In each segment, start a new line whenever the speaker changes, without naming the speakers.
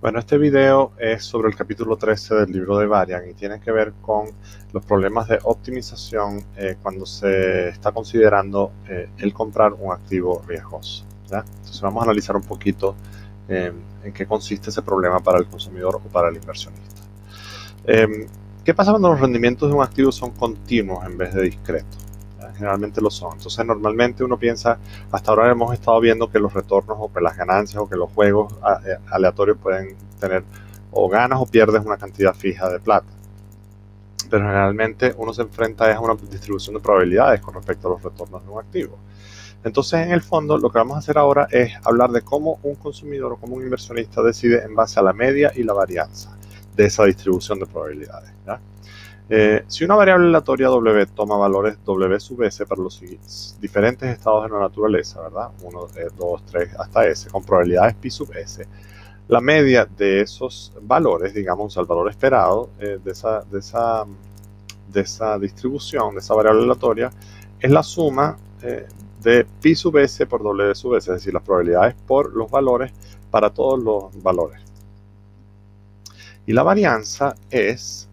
Bueno, este video es sobre el capítulo 13 del libro de Varian y tiene que ver con los problemas de optimización cuando se está considerando el comprar un activo riesgoso, ¿ya? Entonces vamos a analizar un poquito en qué consiste ese problema para el consumidor o para el inversionista. ¿Qué pasa cuando los rendimientos de un activo son continuos en vez de discretos? Generalmente lo son. Entonces normalmente uno piensa, hasta ahora hemos estado viendo que los retornos o que las ganancias o que los juegos aleatorios pueden tener o ganas o pierdes una cantidad fija de plata. Pero generalmente uno se enfrenta a una distribución de probabilidades con respecto a los retornos de un activo. Entonces en el fondo lo que vamos a hacer ahora es hablar de cómo un consumidor o cómo un inversionista decide en base a la media y la varianza de esa distribución de probabilidades, ¿ya? Si una variable aleatoria W toma valores W sub S para los diferentes estados de la naturaleza, ¿verdad? 1, 2, 3 hasta S, con probabilidades pi sub S, la media de esos valores, digamos, el valor esperado de esa distribución, de esa variable aleatoria, es la suma de pi sub S por W sub S, es decir, las probabilidades por los valores para todos los valores. Y la varianza es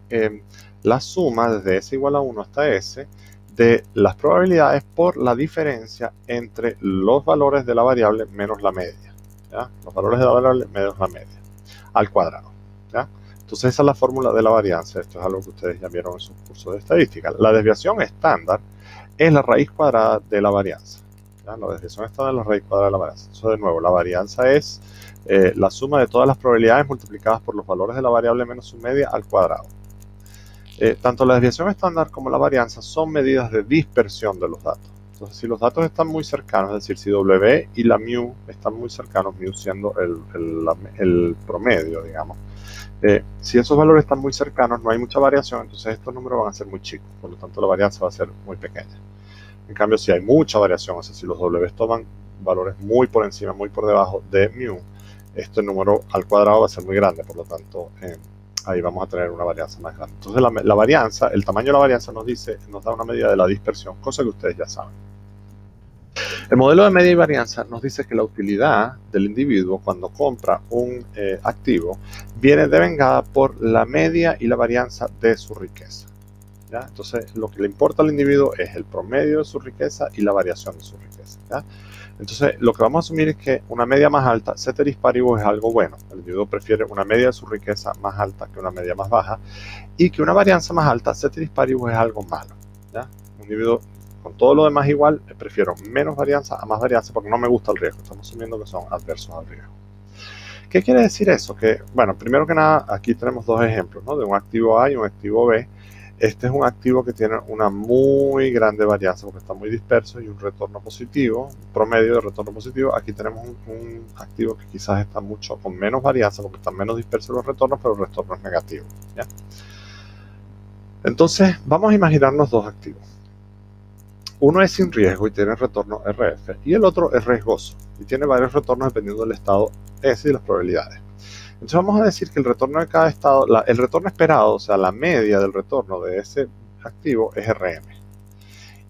la suma desde S igual a 1 hasta S de las probabilidades por la diferencia entre los valores de la variable menos la media, ¿ya? Los valores de la variable menos la media, al cuadrado, ¿ya? Entonces esa es la fórmula de la varianza. Esto es algo que ustedes ya vieron en sus cursos de estadística. La desviación estándar es la raíz cuadrada de la varianza, ¿ya? La desviación estándar es la raíz cuadrada de la varianza. Entonces de nuevo, la varianza es la suma de todas las probabilidades multiplicadas por los valores de la variable menos su media al cuadrado. Tanto la desviación estándar como la varianza son medidas de dispersión de los datos. Entonces, si los datos están muy cercanos, es decir, si W y la mu están muy cercanos, mu siendo el promedio, digamos, si esos valores están muy cercanos, no hay mucha variación, entonces estos números van a ser muy chicos, por lo tanto la varianza va a ser muy pequeña. En cambio, si hay mucha variación, o sea, si los W toman valores muy por encima, muy por debajo de mu, este número al cuadrado va a ser muy grande, por lo tanto ahí vamos a tener una varianza más grande. Entonces la varianza, el tamaño de la varianza nos da una medida de la dispersión, cosa que ustedes ya saben. El modelo de media y varianza nos dice que la utilidad del individuo cuando compra un activo viene devengada por la media y la varianza de su riqueza, ¿ya? Entonces lo que le importa al individuo es el promedio de su riqueza y la variación de su riqueza, ¿ya? Entonces lo que vamos a asumir es que una media más alta, ceteris paribus, es algo bueno. El individuo prefiere una media de su riqueza más alta que una media más baja, y que una varianza más alta, ceteris paribus, es algo malo, ¿ya? Un individuo con todo lo demás igual, prefiero menos varianza a más varianza porque no me gusta el riesgo. Estamos asumiendo que son adversos al riesgo. ¿Qué quiere decir eso? Que, bueno, primero que nada, aquí tenemos dos ejemplos, ¿no? De un activo A y un activo B. Este es un activo que tiene una muy grande varianza porque está muy disperso y un retorno positivo, un promedio de retorno positivo. Aquí tenemos un activo que quizás está mucho con menos varianza porque están menos dispersos los retornos, pero el retorno es negativo, ¿ya? Entonces, vamos a imaginarnos dos activos. Uno es sin riesgo y tiene retorno RF, y el otro es riesgoso y tiene varios retornos dependiendo del estado S y las probabilidades. Entonces vamos a decir que el retorno de cada estado, el retorno esperado, o sea, la media del retorno de ese activo es RM.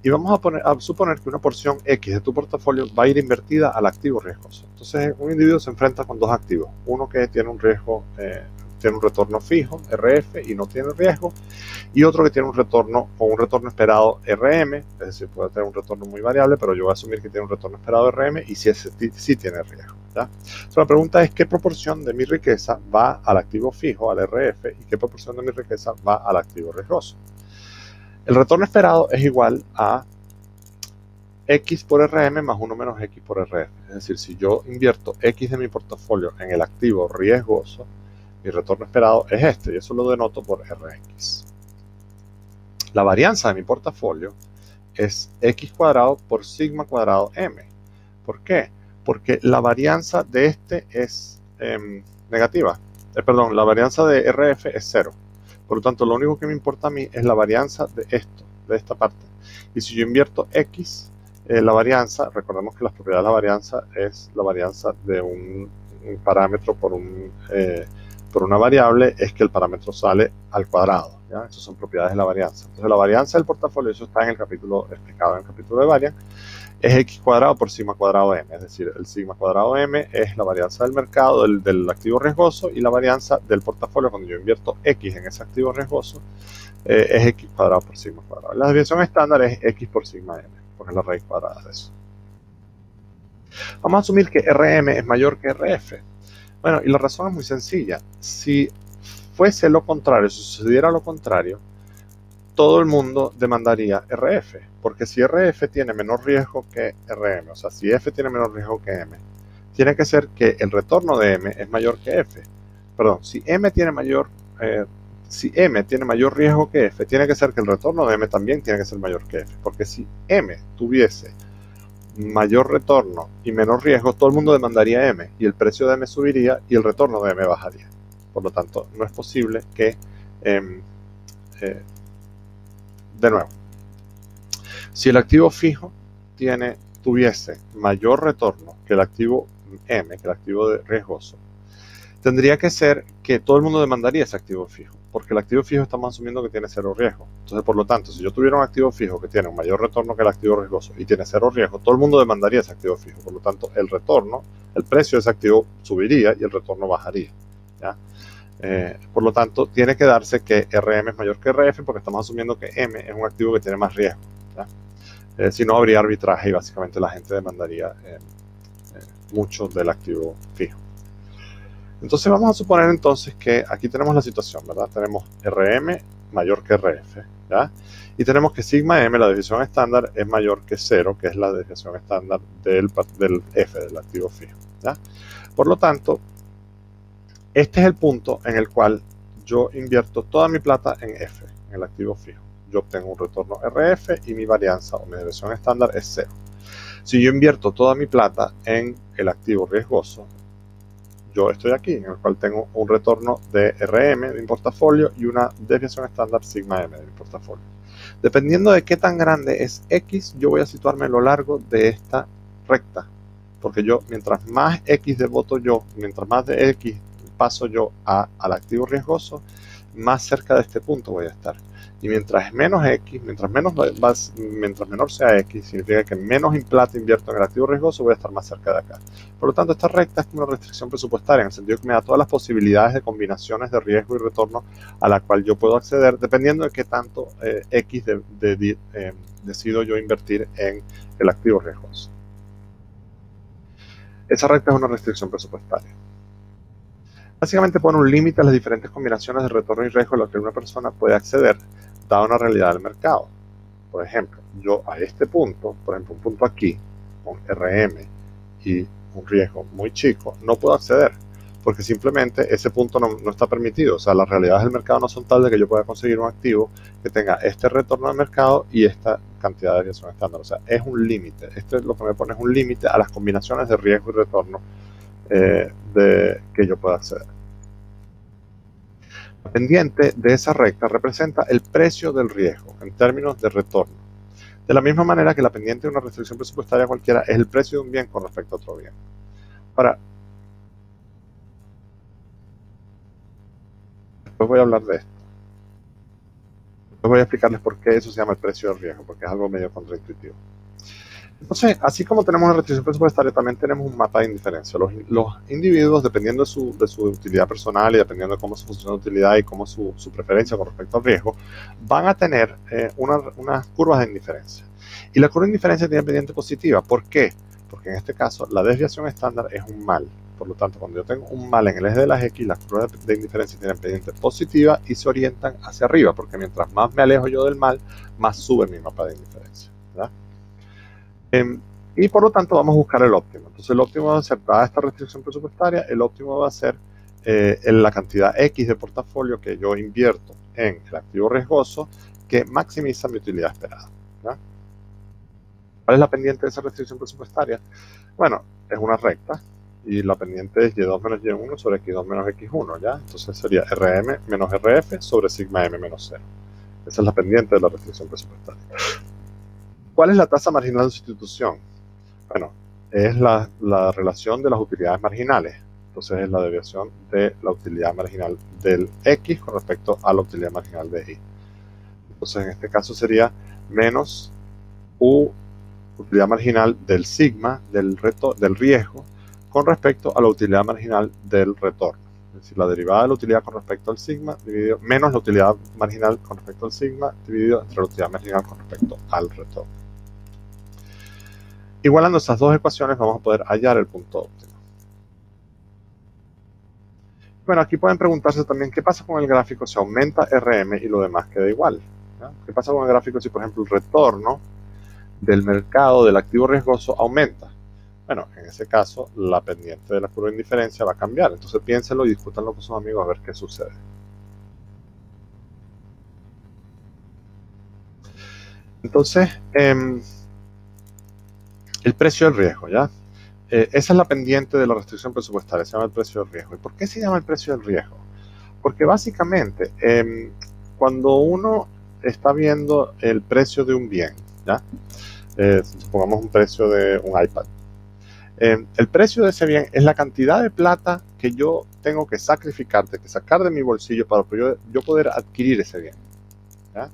Y vamos a suponer que una porción X de tu portafolio va a ir invertida al activo riesgoso. Entonces un individuo se enfrenta con dos activos, uno que tiene un riesgo, tiene un retorno fijo, RF, y no tiene riesgo, y otro que tiene un retorno con un retorno esperado RM, es decir, puede tener un retorno muy variable, pero yo voy a asumir que tiene un retorno esperado RM y sí tiene riesgo, ¿ya? Entonces la pregunta es qué proporción de mi riqueza va al activo fijo, al RF, y qué proporción de mi riqueza va al activo riesgoso. El retorno esperado es igual a X por RM más 1 menos X por RF. Es decir, si yo invierto X de mi portafolio en el activo riesgoso, mi retorno esperado es este, y eso lo denoto por Rx. La varianza de mi portafolio es X cuadrado por sigma cuadrado M. ¿Por qué? Porque la varianza de este es negativa. Perdón, la varianza de RF es 0. Por lo tanto, lo único que me importa a mí es la varianza de esto, de esta parte. Y si yo invierto X, la varianza, recordemos que las propiedades de la varianza es la varianza de un parámetro por una variable, es que el parámetro sale al cuadrado, ¿ya? Esas son propiedades de la varianza. Entonces la varianza del portafolio, eso está en el capítulo explicado en el capítulo de Varian, es x cuadrado por sigma cuadrado m, es decir, el sigma cuadrado m es la varianza del mercado del activo riesgoso y la varianza del portafolio cuando yo invierto x en ese activo riesgoso es x cuadrado por sigma cuadrado. La desviación estándar es x por sigma m, porque es la raíz cuadrada de eso. Vamos a asumir que RM es mayor que RF. Bueno, y la razón es muy sencilla. Si fuese lo contrario, si sucediera lo contrario, todo el mundo demandaría RF, porque si RF tiene menor riesgo que RM, o sea, si F tiene menor riesgo que M, tiene que ser que el retorno de M es mayor que F. Perdón, si M tiene mayor riesgo que F, tiene que ser que el retorno de M también tiene que ser mayor que F, porque si M tuviese mayor retorno y menor riesgo, todo el mundo demandaría M y el precio de M subiría y el retorno de M bajaría. Por lo tanto, no es posible que de nuevo, si el activo fijo tuviese mayor retorno que el activo M, que el activo riesgoso, tendría que ser que todo el mundo demandaría ese activo fijo, porque el activo fijo estamos asumiendo que tiene cero riesgo. Entonces, por lo tanto, si yo tuviera un activo fijo que tiene un mayor retorno que el activo riesgoso y tiene cero riesgo, todo el mundo demandaría ese activo fijo. Por lo tanto, el precio de ese activo subiría y el retorno bajaría, ¿ya? Por lo tanto, tiene que darse que RM es mayor que RF porque estamos asumiendo que M es un activo que tiene más riesgo, ¿ya? Si no, habría arbitraje y básicamente la gente demandaría mucho del activo fijo. Entonces vamos a suponer entonces que aquí tenemos la situación, ¿verdad? Tenemos RM mayor que RF, ¿ya? Y tenemos que sigma M, la desviación estándar, es mayor que 0, que es la desviación estándar del F, del activo fijo, ¿ya? Por lo tanto, este es el punto en el cual yo invierto toda mi plata en F, en el activo fijo. Yo obtengo un retorno RF y mi varianza o mi desviación estándar es 0. Si yo invierto toda mi plata en el activo riesgoso, yo estoy aquí, en el cual tengo un retorno de RM de mi portafolio y una desviación estándar sigma M de mi portafolio. Dependiendo de qué tan grande es X, yo voy a situarme a lo largo de esta recta. Porque yo, mientras más X devoto yo, mientras más de X paso yo al activo riesgoso, más cerca de este punto voy a estar. Y mientras menos X, mientras menor sea X, significa que menos plata invierto en el activo riesgoso, voy a estar más cerca de acá. Por lo tanto, esta recta es una restricción presupuestaria, en el sentido que me da todas las posibilidades de combinaciones de riesgo y retorno a la cual yo puedo acceder, dependiendo de qué tanto X decido yo invertir en el activo riesgoso. Esa recta es una restricción presupuestaria. Básicamente pone un límite a las diferentes combinaciones de retorno y riesgo a las que una persona puede acceder, dada una realidad del mercado. Por ejemplo, yo a este punto, por ejemplo, un punto aquí, con RM y un riesgo muy chico, no puedo acceder, porque simplemente ese punto no está permitido. O sea, las realidades del mercado no son tales de que yo pueda conseguir un activo que tenga este retorno de mercado y esta cantidad de desviación estándar. O sea, es un límite. Esto es lo que me pone, es un límite a las combinaciones de riesgo y retorno que yo pueda acceder. La pendiente de esa recta representa el precio del riesgo en términos de retorno. De la misma manera que la pendiente de una restricción presupuestaria cualquiera es el precio de un bien con respecto a otro bien. Ahora, después voy a hablar de esto. Después voy a explicarles por qué eso se llama el precio del riesgo, porque es algo medio contraintuitivo. Entonces, así como tenemos una restricción presupuestaria, también tenemos un mapa de indiferencia. Los individuos, dependiendo de su utilidad personal y dependiendo de cómo su función de utilidad y cómo su preferencia con respecto al riesgo, van a tener unas curvas de indiferencia. Y la curva de indiferencia tiene pendiente positiva. ¿Por qué? Porque en este caso la desviación estándar es un mal. Por lo tanto, cuando yo tengo un mal en el eje de las X, las curvas de indiferencia tienen pendiente positiva y se orientan hacia arriba, porque mientras más me alejo yo del mal, más sube mi mapa de indiferencia, ¿verdad? Y por lo tanto vamos a buscar el óptimo. Entonces el óptimo va a ser, dada esta restricción presupuestaria, el óptimo va a ser la cantidad X de portafolio que yo invierto en el activo riesgoso que maximiza mi utilidad esperada, ¿verdad? ¿Cuál es la pendiente de esa restricción presupuestaria? Bueno, es una recta y la pendiente es Y2 menos Y1 sobre X2 menos X1, ¿ya? Entonces sería RM menos RF sobre sigma M menos 0. Esa es la pendiente de la restricción presupuestaria. ¿Cuál es la tasa marginal de sustitución? Bueno, es la relación de las utilidades marginales. Entonces es la desviación de la utilidad marginal del X con respecto a la utilidad marginal de Y. Entonces en este caso sería menos U utilidad marginal del sigma del riesgo con respecto a la utilidad marginal del retorno. Es decir, la derivada de la utilidad con respecto al sigma dividido menos la utilidad marginal con respecto al sigma dividido entre la utilidad marginal con respecto al retorno. Igualando esas dos ecuaciones vamos a poder hallar el punto óptimo. Bueno, aquí pueden preguntarse también qué pasa con el gráfico si aumenta RM y lo demás queda igual. ¿Ya? ¿Qué pasa con el gráfico si, por ejemplo, el retorno del mercado del activo riesgoso aumenta? Bueno, en ese caso, la pendiente de la curva de indiferencia va a cambiar. Entonces piénsenlo y discútanlo con sus amigos a ver qué sucede. Entonces, el precio del riesgo, ¿ya? Esa es la pendiente de la restricción presupuestaria, se llama el precio del riesgo. ¿Y por qué se llama el precio del riesgo? Porque básicamente, cuando uno está viendo el precio de un bien, ¿ya? Supongamos un precio de un iPad. El precio de ese bien es la cantidad de plata que yo tengo que sacrificar, que sacar de mi bolsillo para yo poder adquirir ese bien, ¿ya?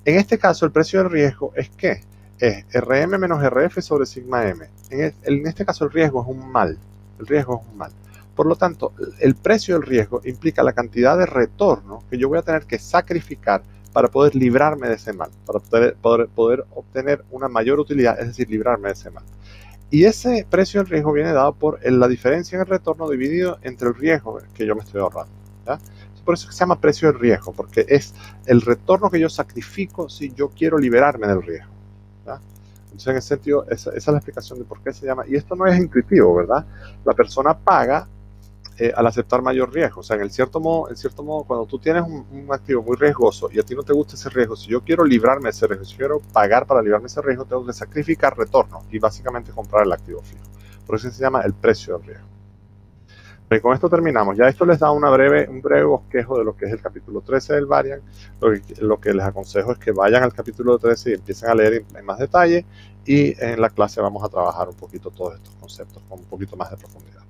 En este caso, el precio del riesgo es ¿qué? Es RM menos RF sobre sigma M. En este caso, el riesgo es un mal. El riesgo es un mal. Por lo tanto, el precio del riesgo implica la cantidad de retorno que yo voy a tener que sacrificar para poder librarme de ese mal, para poder obtener una mayor utilidad, es decir, librarme de ese mal. Y ese precio del riesgo viene dado por la diferencia en el retorno dividido entre el riesgo que yo me estoy ahorrando, ¿ya? Por eso se llama precio del riesgo, porque es el retorno que yo sacrifico si yo quiero liberarme del riesgo, ¿ya? Entonces, en ese sentido, esa es la explicación de por qué se llama. Y esto no es intuitivo, ¿verdad? La persona paga al aceptar mayor riesgo. O sea, en cierto modo, cuando tú tienes un activo muy riesgoso y a ti no te gusta ese riesgo, si yo quiero librarme de ese riesgo, si yo quiero pagar para librarme de ese riesgo, tengo que sacrificar retorno y básicamente comprar el activo fijo. Por eso se llama el precio del riesgo. Y con esto terminamos. Ya esto les da un breve bosquejo de lo que es el capítulo 13 del Variant. Lo que les aconsejo es que vayan al capítulo 13 y empiecen a leer en más detalle, y en la clase vamos a trabajar un poquito todos estos conceptos con un poquito más de profundidad.